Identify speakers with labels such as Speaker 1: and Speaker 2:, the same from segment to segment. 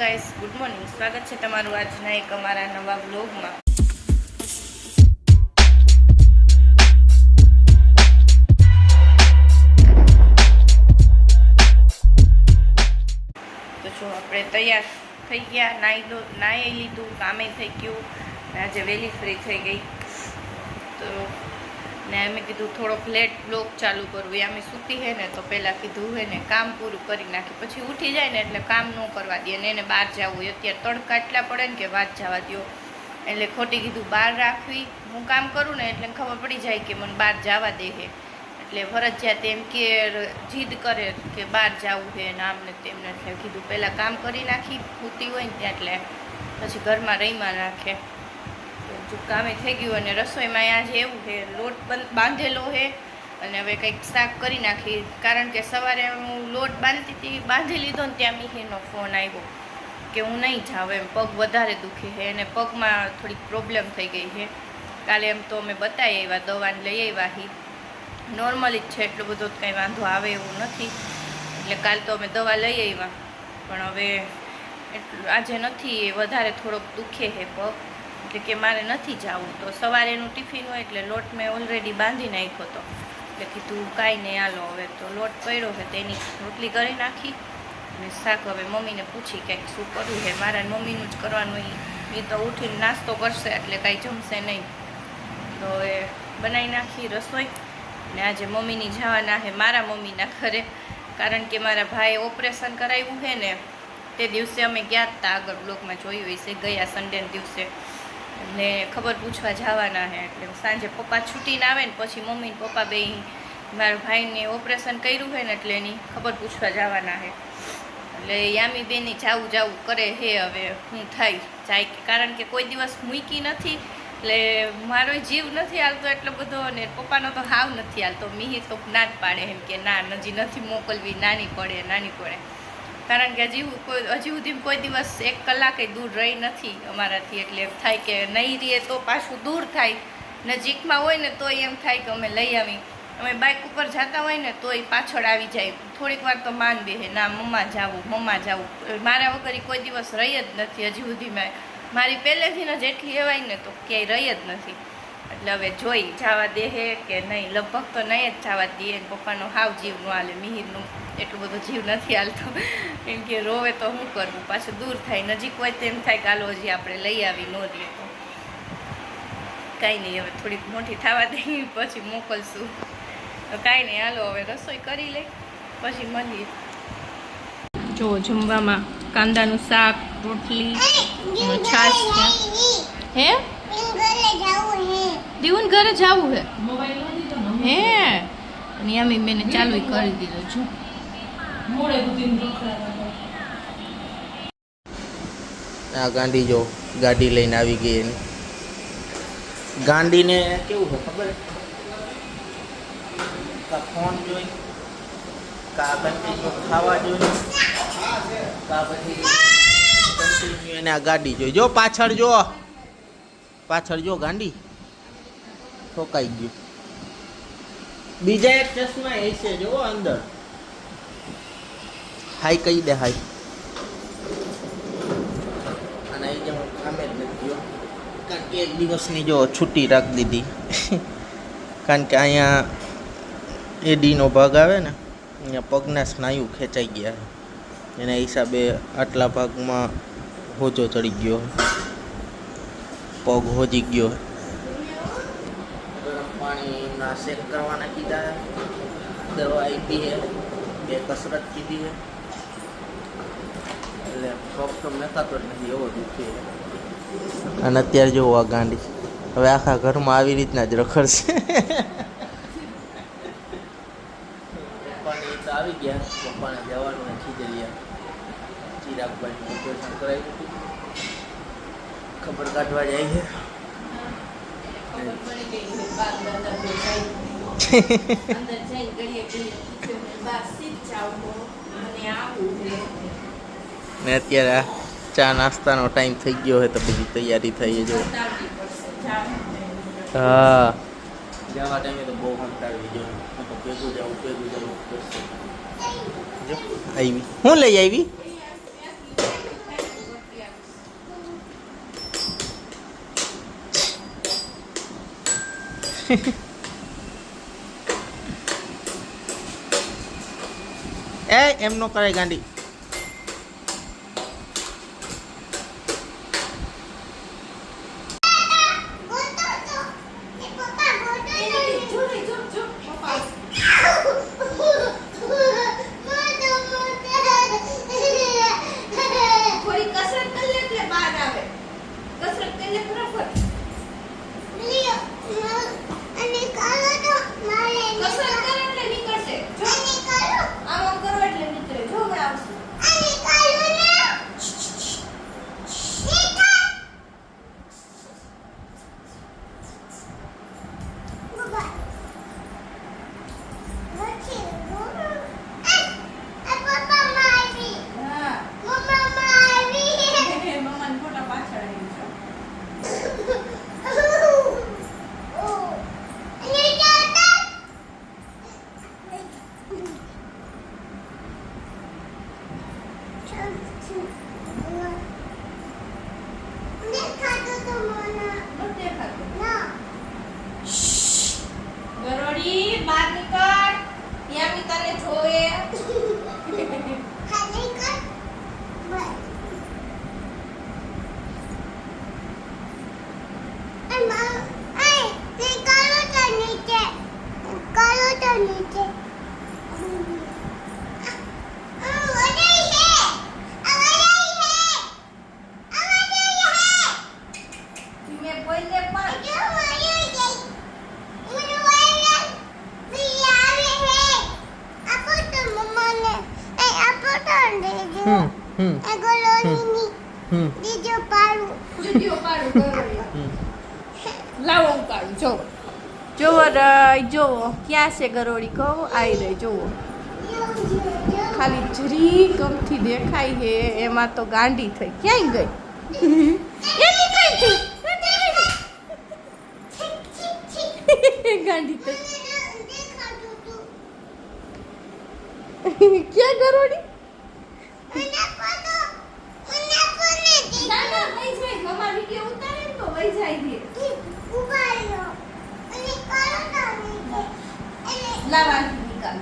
Speaker 1: Guys, good morning. સ્વાગત છે તમારું આજના એક અમારા નવા વ્લોગમાં. તો જો આપણે તૈયાર થઈ ગયા, નાહી લીધું, કામે થઈ ગયું. આજે વહેલી ફ્રી થઈ ગઈ તો ને અમે કીધું થોડોક લેટ બ્લોગ ચાલુ કરવું. અમે સૂતી હે ને તો પહેલાં કીધું હે ને કામ પૂરું કરી નાખી, પછી ઉઠી જાય ને એટલે કામ ન કરવા દે ને એને બહાર જવું હોય. અત્યારે તડકા એટલા પડે ને કે વાત જવા દો, એટલે ખોટી કીધું બહાર રાખવી. હું કામ કરું ને એટલે ખબર પડી જાય કે મને બહાર જવા દે છે, એટલે ફરજિયાત એમ કે જીદ કરે કે બહાર જવું છે ને આમને તેમને. એટલે કીધું પહેલાં કામ કરી નાખી, સૂતી હોય ને ત્યાં, એટલે પછી ઘરમાં રહીમાં રાખે. જો કામે થઈ ગયું અને રસોઈમાં આજે એવું છે, લોટ બાંધેલો છે અને હવે કંઈક શાક કરી નાખી. કારણ કે સવારે હું લોટ બાંધી લીધો ને ત્યાં મિહિરનો ફોન આવ્યો કે હું નહીં જાઉં એમ, પગ વધારે દુખે છે અને પગમાં થોડીક પ્રોબ્લેમ થઈ ગઈ છે. કાલે એમ તો અમે બતાવી આવ્યા, દવાને લઈ આવ્યા હી, નોર્મલી જ છે, એટલો બધો કંઈ વાંધો આવે એવું નથી. એટલે કાલે તો અમે દવા લઈ આવ્યા, પણ હવે એટલું આજે નથી, વધારે થોડોક દુખે છે પગ, એટલે કે મારે નથી જવું. તો સવારે એનું ટિફિન હોય એટલે લોટ મેં ઓલરેડી બાંધી નાખ્યો હતો, એટલે કીધું કાંઈ નહીં હાલો હવે તો લોટ પડ્યો છે તેની રોટલી કરી નાખી અને શાક હવે મમ્મીને પૂછી કંઈક શું કરવું છે. મારા મમ્મીનું જ કરવાનું, એ તો ઉઠીને નાસ્તો કરશે એટલે કાંઈ જમશે નહીં. તો એ બનાવી નાખી રસોઈ. ને આજે મમ્મીની જવાના છે મારા મમ્મીના ઘરે, કારણ કે મારા ભાઈએ ઓપરેશન કરાવ્યું છે ને તે દિવસે અમે ગયા હતા, આગળ બ્લોગમાં જોયું હશે, ગયા સન્ડેના દિવસે. ને ખબર પૂછવા જવાના છે, એટલે સાંજે પપ્પા છૂટીને આવે ને પછી મમ્મી ને પપ્પા બે મારા ભાઈને ઓપરેશન કર્યું છે ને એટલે એની ખબર પૂછવા જવાના છે. એટલે યામી બેની જાવું કરે છે, હવે હું જાય, કારણ કે કોઈ દિવસ મૂકી નથી, એટલે મારો જીવ નથી હાલતો એટલો બધો, અને પપ્પાનો તો હાવ નથી હાલતો. મિહિર તો ના જ પાડે એમ કે ના, હજી નથી મોકલવી, નાની પડે. કારણ કે હજી સુધી કોઈ દિવસ 1 કલાકે દૂર રહી નથી અમારાથી, એટલે એમ થાય કે નહીં રહીએ તો પાછું દૂર થાય, નજીકમાં હોય ને તોય એમ થાય કે અમે લઈ આવી. અમે બાઇક ઉપર જતા હોય ને તોય પાછળ આવી જાય, થોડીક વાર તો માન બેહે, ના મમ્મા જાવું. મારા વગર કોઈ દિવસ રહી જ નથી હજી સુધીમાં, મારી પહેલેથી જ એટલી એવાય ને તો ક્યાંય રહી જ નથી. એટલે હવે જોઈ જવા દે કે નહીં, લગભગ તો નહીં જ જવા દે. પપ્પાનો હાવ જીવ ન હાલે, મિહિરનું એટલું બધું જીવ નથી હાલતો, કેમ કે રોવે તો શું કરવું, પાછું દૂર થાય. નજીક હોય તો એમ થાય કે હાલો હજી આપણે લઈ આવી, ન દઈએ તો કાંઈ નહીં. હવે થોડીક મોટી થવા દઈએ પછી મોકલશું. તો કાંઈ નહીં, હાલો હવે રસોઈ કરી લઈ પછી મળીએ. જો જમવામાં કાંદાનું શાક, રોટલી, છાશ હે. દીવન ઘરે જવું હે અને યામી મેને ચાલુ કરી દીધો છું.
Speaker 2: આ ગાંડી જો ગાડી લઈને આવી ગઈ એની. ગાંડીને કેવું છે ખબર, કા ફોન જોઈ, કા કન્ટિન્યુ ખાવા જોઈ, કા પછી કન્ટિન્યુ એને આ ગાડી જોઈ. જો પાછળ જો ગાંડી ઠોકાઈ ગયું. બીજા એક ચશ્મા હશે જો અંદર. હાઈ કહી દે, હાઈ. અને એ જે હું કામે જ નથી ગયો, કારણ કે 1 દિવસની જો છૂટી રાખી દીધી, કારણ કે અહીંયા એડીનો ભાગ આવે ને, અહીંયા પગના સ્નાયુ ખેંચાઈ ગયા, એના હિસાબે આટલા ભાગમાં હોજો ચડી ગયો, પગ હોજી ગયો. ગરમ પાણીના શેક કરવાના કીધા, દવા આપી છે, 2 કસરત કીધી છે, એટલે પગ તો નખાતો જ નથી, એવો દુખે. અને અત્યારે જો આ ગાંડી હવે આખા ઘરમાં આવી રીતના જ રખડશે. પપ્પાને તો આવી ગયા, પપ્પાને જવાનું ખીજલિયા ચિરાગભાઈ ઓપરેશન કરાવ્યું હતું, ખબર કાઢવા જાય છે. ને અત્યારે ચા નાસ્તાનો ટાઈમ થઈ ગયો હોય તો બધી તૈયારી થઈ જો. હા, જવા ટાઈમે તો બહુ કંટાળવી જો, ભેગું જવું કરશે. જો આવી, હું લઈ આવી એ એમ નો કરે ગાંડી.
Speaker 1: થોડી કસરત કરી લે એટલે બહાર આવે. કસરત કરી લે બરાબર. કસરત કરે એટલે નીકળશે. જો આમ આમ કરો એટલે નીકળે. જો હમણાં આવશે. હા. મમ્માને ફોટા પાછળ આવી છે. નથી દેખાતું. ગરોડી બહાર નીકળ. યામી તને જોવે. ધીમે બોલને પણ. વિડિયો પાડું ગરોડી. લાવો હું પાડું. જો જોવો રઈ જોવો ક્યાં છે ગરોડી કહો આવી રહી જોવો. ખાલી જરી કમથી દેખાય છે એમાં તો ગાંડી થઈ. ક્યાંય ગઈ? એની કઈ થઈ? ગાંડી થઈ. ક્યાં ગરોડી? ના ના વહી જાય. મમ્મા વિડિયો ઉતારે ને તો વહી જાય છે. લાવવાની નિકાલ.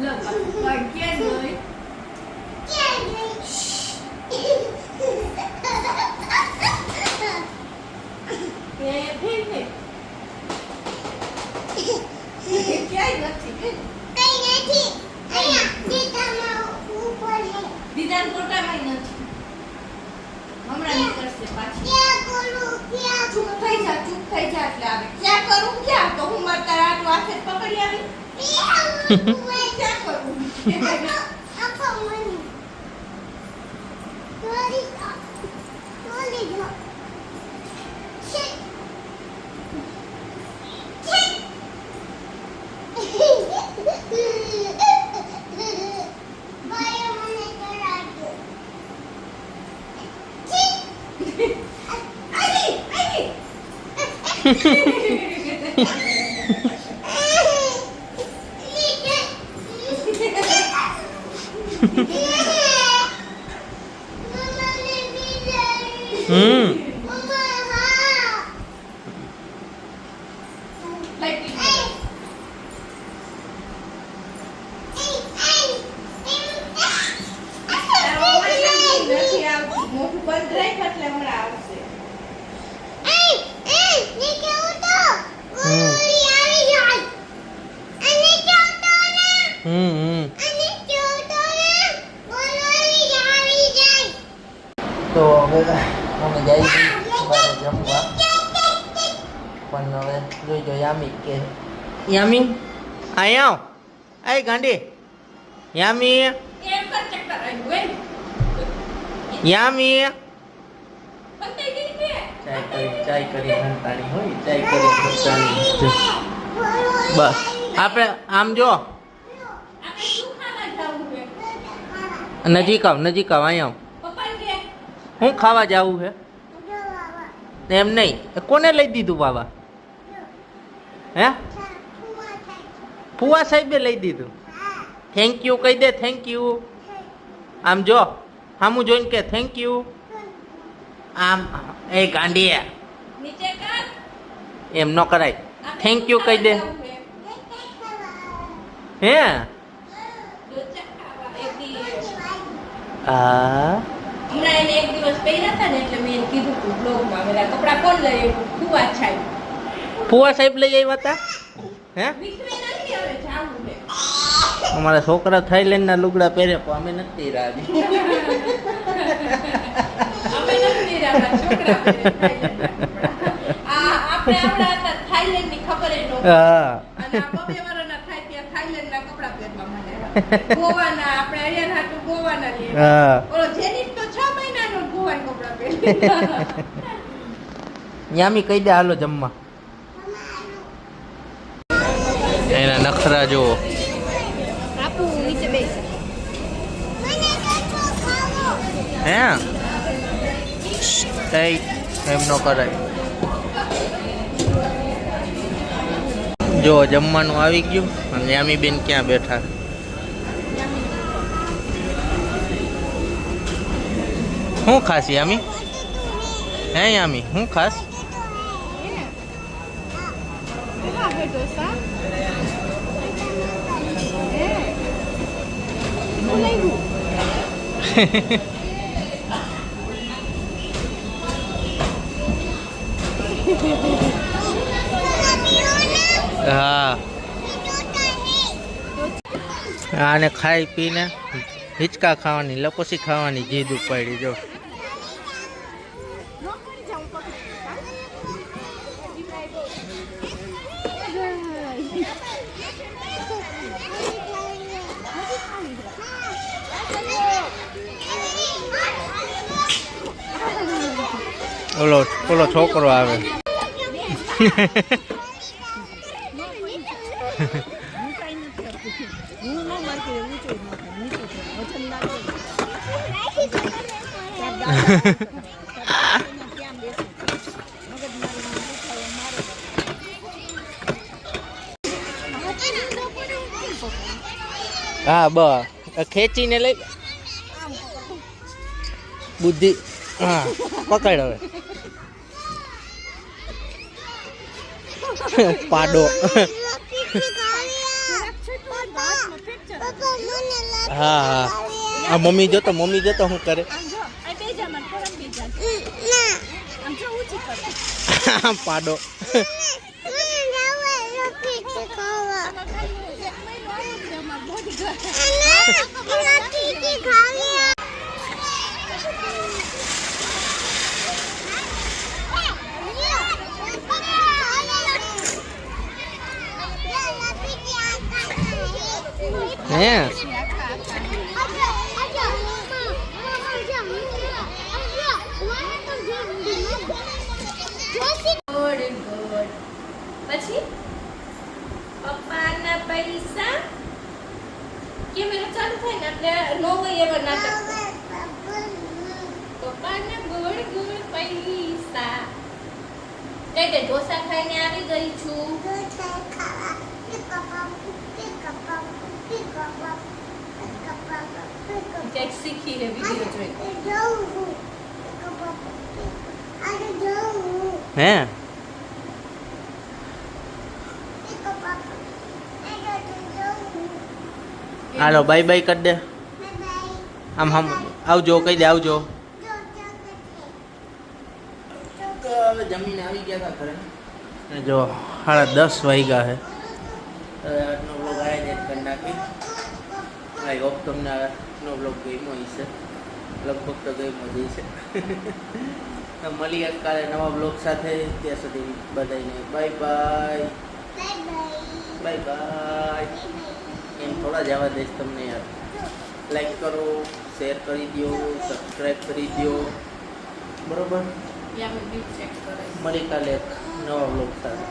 Speaker 1: લો બા ક્યાં ગઈ? એ ફેર ફેર. ક્યાંય નથી. દીદાન કોટામાં નથી. હમણાં નીકળશે પાછી. ચૂપ થઈ જા એટલે આવે. ક્યાં કરું ક્યાં? તો હું મારા તારા આટલું હાથે જ પકડી આવી. ક્યાં કરું? મોટું બંધ રાખ એટલે હમણાં આવશે.
Speaker 2: તો હવે અમે જઈ સવારે જમવા. પણ હવે જોઈજો યામી કે યામી અહીંયા આવ. આય ગાંડી યામી
Speaker 1: એમ કર ચક્કર આવ્યું હે.
Speaker 2: યામી
Speaker 1: પતાઈ ગઈ ને.
Speaker 2: ચાય કરી હંતાણી હોય. ચાય કરી હંતાણી. બસ આપણે આમ જો
Speaker 1: આપણે શું ખાવા જાવું છે?
Speaker 2: નજીક આવ અહીંયા આવ.
Speaker 1: પપ્પા કે
Speaker 2: હું ખાવા જાવું છે એમ નહીં. કોને લઈ દીધું બાબા? હે ફુવા સાહેબે લઈ દીધું. થેન્ક યુ કહી દે, થેન્ક યુ. આમ જો, સામું જોઈને કે થેન્ક યુ. આમ એ ગાંડી
Speaker 1: નીચે કર.
Speaker 2: એમ ન કરાય. થેન્ક યુ કહી દે. હે આ
Speaker 1: હમણાં એને એક દિવસ પહેર્યા હતા ને એટલે મેં એને કીધું તું બ્લોગમાં પેલા કપડાં કોણ લઈ આવ્યું? ફુવા છાઈ.
Speaker 2: ફુવા સાહેબ લઈ આવ્યા હતા. હે
Speaker 1: વિક્રમ નથી હવે જાવું છે.
Speaker 2: અમારા છોકરા થાઈલેન્ડના લુગડા પહેરે પણ અમે નથી રાજી.
Speaker 1: અમે નથી રહ્યા છોકરા પહેરે થાઈલેન્ડના કપડાં. આપણે આપણા હતા થાઈલેન્ડની ખબર ય નહોતી.
Speaker 2: હા
Speaker 1: અને આ બબે વર્ષના થાય ત્યાં થાઈલેન્ડના કપડાં પહેરવા માંડ્યા. ગોવાના આપણે અહીંયા હાટું ગોવાના લઈએ.
Speaker 2: હા
Speaker 1: ઓલો જેનિટ તો 6 મહિનાનો ગોવાના કપડાં પહેરે.
Speaker 2: યામી કહી દે હાલો જમવા. એના નખરા જુઓ.
Speaker 1: આપું નીચે બેસ.
Speaker 2: હે કઈ એમ ન કરાય. જો જમવાનું આવી ગયું અને યામી બેન ક્યાં બેઠા. શું ખાસ યામી? હે યામી શું ખાસ? હા આને ખાઈ પીને હિંચકા ખાવાની, લપસી ખાવાની જીદ ઉપાડી. જો ઓલો છોકરો આવે. હા ખેંચીને લઈ બુદ્ધિ. હા પકડ હવે. પાડો. હા હા આ મમ્મી જોતો શું કરે. પાડો. હે
Speaker 1: પછી પપ્પાના પૈસા કેમેરા ચાલુ થાય ને એટલે નો હોય એવા નાટક. પપ્પાના ગોળ ગોળ પૈસા. કઈ દે ઢોસા ખાઈને આવી ગઈ છું. કંઈક શીખી હે વિડીયો જોઈ.
Speaker 2: હે હાલો બાય બાય કરી દે. આમ આવજો કહી દે આવજો. તો હવે જમીને આવી ગયા હતા ઘરે. જો 10:30 વાગ્યા છે. આજનો બ્લોગ આ જ કરી નાખી. આઈ હોપ તમને આજનો બ્લોગ ગમ્યો હશે. લગભગ તો ગમ્યો જ હશે. મળીએ કાલે નવા બ્લોગ સાથે. ત્યાં સુધી બધાને બાય બાય. Bye bye. એમ થોડા જ આવવા દઈશ તમને યાર. લાઈક કરો, શેર કરી દો, સબસ્ક્રાઈબ કરી દો. બરોબર. મળી કાલે નવા બ્લોગ સાથે.